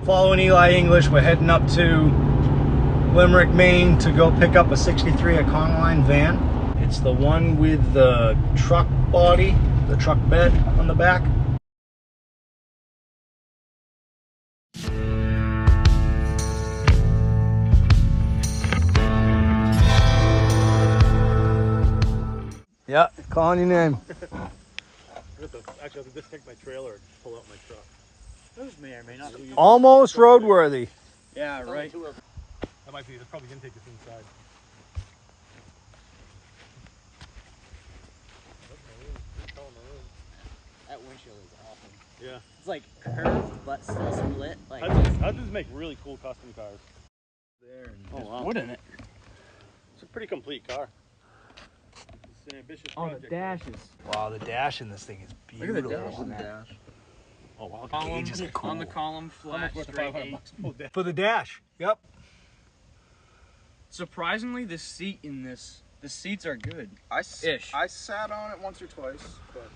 Following Eli English, we're heading up to Limerick, Maine to go pick up a 63 Econoloine van. It's the one with the truck body, the truck bed on the back. Yeah, calling your name. Actually, I have to disconnect my trailer and pull out my truck. Those may or may not be. Almost roadworthy. Yeah, right. That might be, that's probably going to take us inside. That windshield is awesome. Yeah. It's like curved but still split. Like Hudgens make really cool custom cars. there and Oh, there's wow. wood in it. It's a pretty complete car. It's an ambitious Oh, project. the dashes. Wow, the dash in this thing is beautiful. Look at the dash in that. Oh, wow. Column, Gauges are cool. on the column, flat, straight eight. For the dash, yep. Surprisingly, the seat in this, the seats are good. I sat on it once or twice, but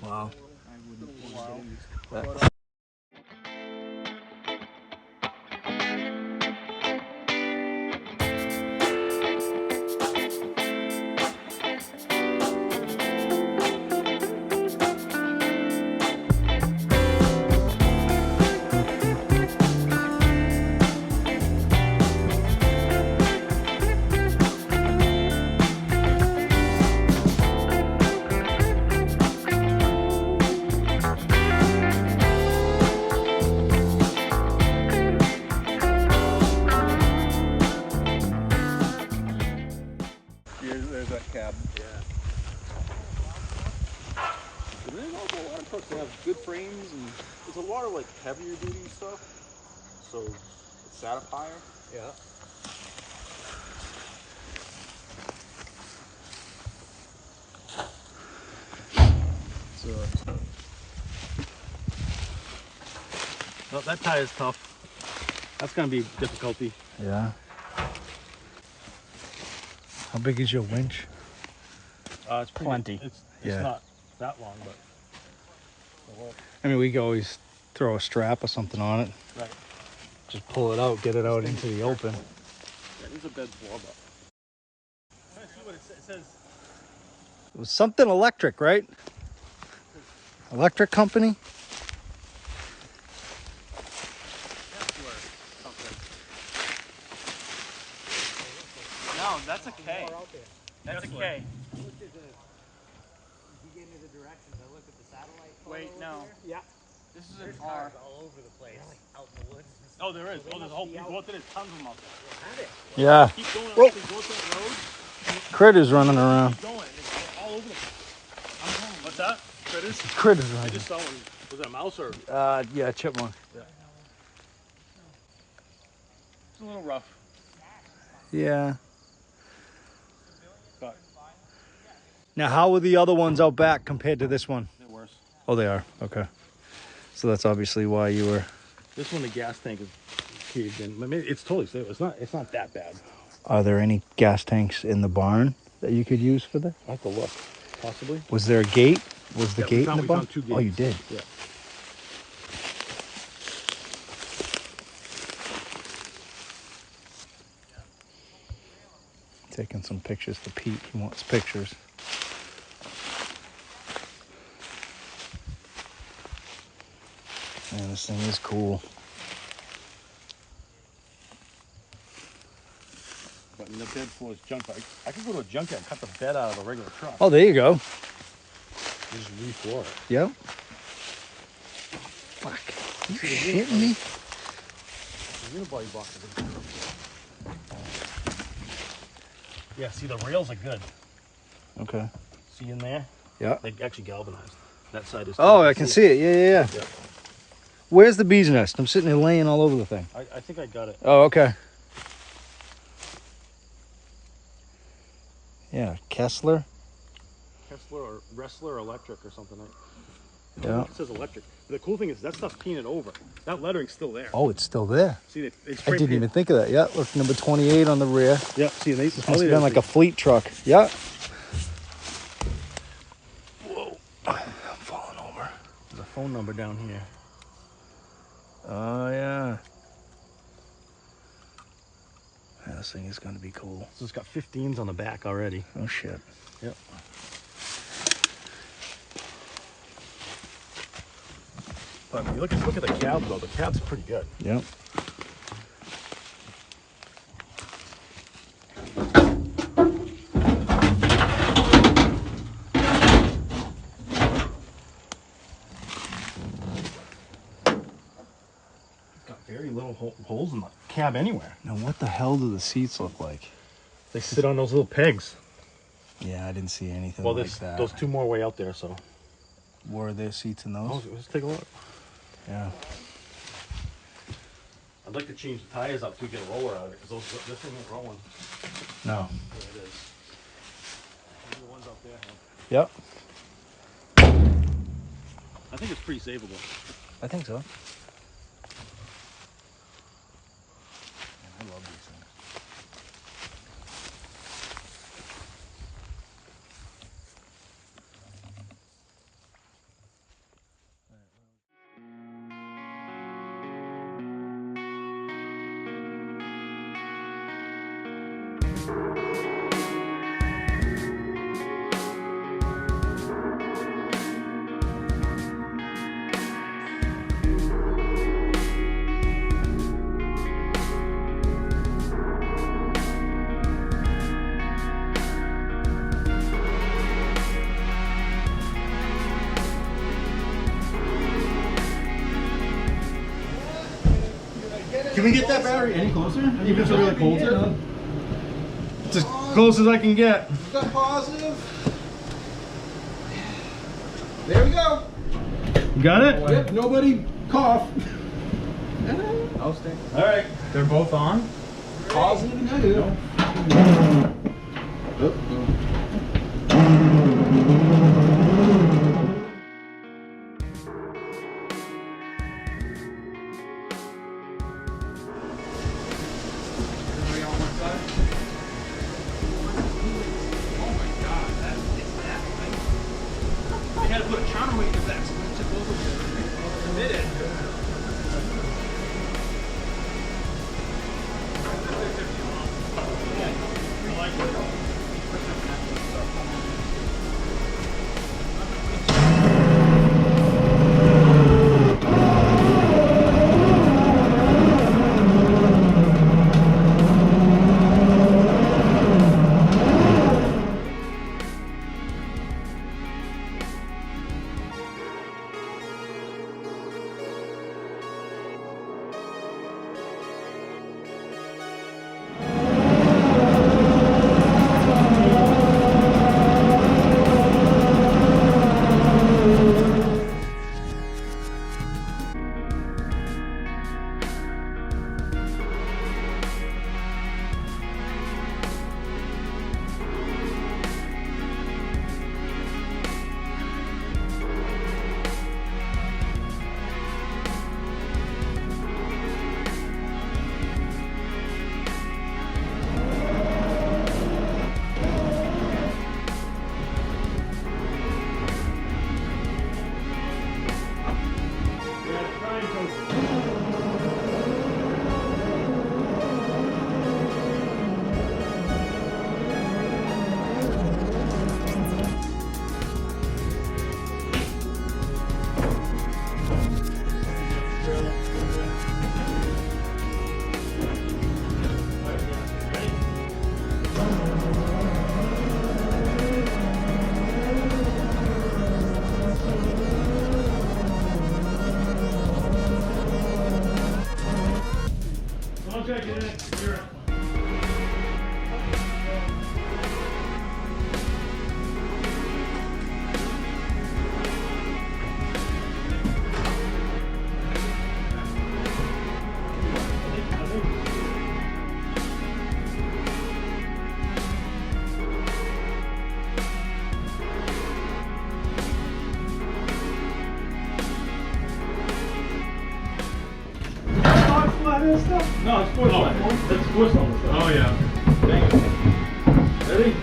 Wow. I wouldn't wow. want to there's that cab. Yeah. And there's also a lot of trucks that have good frames, and there's a lot of like heavier duty stuff. So it's Satifier. Yeah. Oh, that tire's tough. That's gonna be difficulty. Yeah. How big is your winch? It's pretty, Plenty. It's Yeah. not that long, but it'll work. I mean, we could always throw a strap or something on it. Right. Just pull it out, get it out into the open. Yeah, there's a bed floor, but. Let's see what it says. It was something electric, right? Electric company? No, that's a K. That's a K. He gave me the directions. I looked at the satellite photo. Wait, no. Yeah. This is an R. All over the place. Out in the woods. Oh, there is. Oh, there's a whole. You go up there, there's tons of them out there. Yeah. Keep going up, Whoa. go up that road. Critters running around. Keep going. It's all over the place. I'm home. What's that? Critters? Critters I running. just saw one. Was it a mouse or? Yeah, chipmunk. It's a little rough. Yeah. But Now, how are the other ones out back compared to this one? they're worse. Oh, they are. Okay. So that's obviously why you were. This one, the gas tank is caved in. I mean, it's totally safe. It's not that bad. Are there any gas tanks in the barn that you could use for this? I have to look. Possibly. Was there a gate? Was the Yeah, gate in the we barn? found 2 gates. Oh, you did? Yeah. Taking some pictures for Pete. He wants pictures. Man, this thing is cool. But in the bed floor is junk. I could go to a junkyard and cut the bed out of a regular truck. Oh, there you go. Just re-floor it. Yep. Fuck. You shitting me? The unibody box is a good. Yeah, see, the rails are good. Okay. See in there? Yeah. They actually galvanized. That side is. Oh, I can see it. Yeah. Yeah. Where's the bee's nest? I'm sitting here laying all over the thing. I think I got it. Oh, okay. Yeah, Kessler. Kessler or Wrestler Electric or something. Yeah. It says electric. The cool thing is that stuff's painted over. That lettering's still there. Oh, it's still there. See, it's I didn't even think of that. Yeah, look, number 28 on the rear. Yeah, see, they This must have been like a fleet truck. Yeah. Whoa. I'm falling over. There's a phone number down here. Oh yeah. This thing is gonna be cool. So it's got 15s on the back already. Oh shit. Yep. But I mean, look at the cab though. The cab's pretty good. Yep. Very little holes in the cab anywhere. Now what the hell do the seats look like? They sit on those little pegs. Yeah, I didn't see anything Well, like there's that. those two more way out there, so. Were there seats in those? Oh, let's take a look. Yeah. I'd like to change the tires up to get a roller out of it, because this thing ain't rolling. No. There it is. Those are the ones out there, huh? Yep. I think it's pretty savable. I think so. I love these things. Can we get that battery any closer? Even if it's really cold here? It's as close as I can get. You got positive. There we go. You got it? Yep, nobody cough. I'll stay. All right. They're both on? Positive and negative. They had to put a counterweight in the back so it tip over here. Committed. No, it's force line. That's force line. Oh yeah. Ready?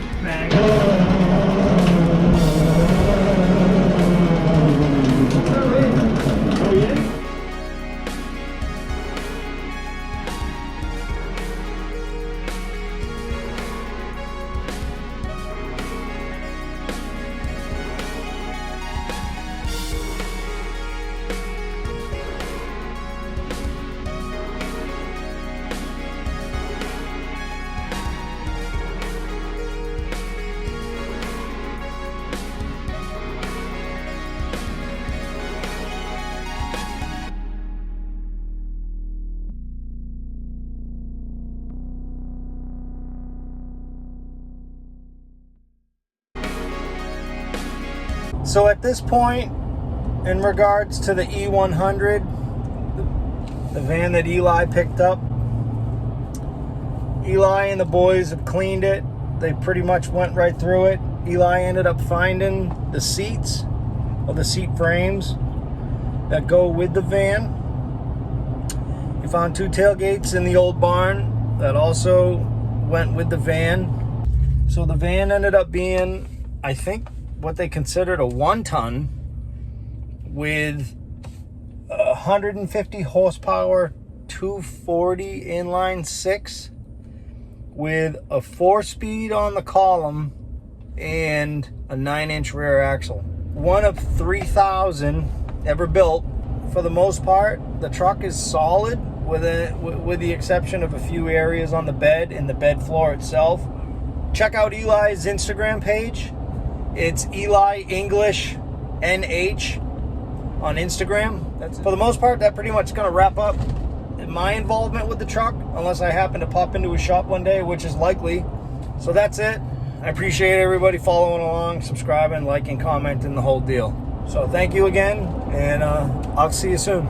So at this point, in regards to the E100, the van that Eli picked up, Eli and the boys have cleaned it. They pretty much went right through it. Eli ended up finding the seats, or the seat frames that go with the van. He found 2 tailgates in the old barn that also went with the van. So the van ended up being, I think, what they considered a 1-ton with 150 horsepower 240 inline 6 with a 4-speed on the column and a 9-inch rear axle. One of 3,000 ever built. For the most part, the truck is solid with the exception of a few areas on the bed and the bed floor itself. Check out Eli's Instagram page. It's Eli English NH on Instagram. For the most part, that pretty much going to wrap up my involvement with the truck, unless I happen to pop into a shop one day, which is likely. So that's it. I appreciate everybody following along, subscribing, liking, commenting, the whole deal. So thank you again, and I'll see you soon.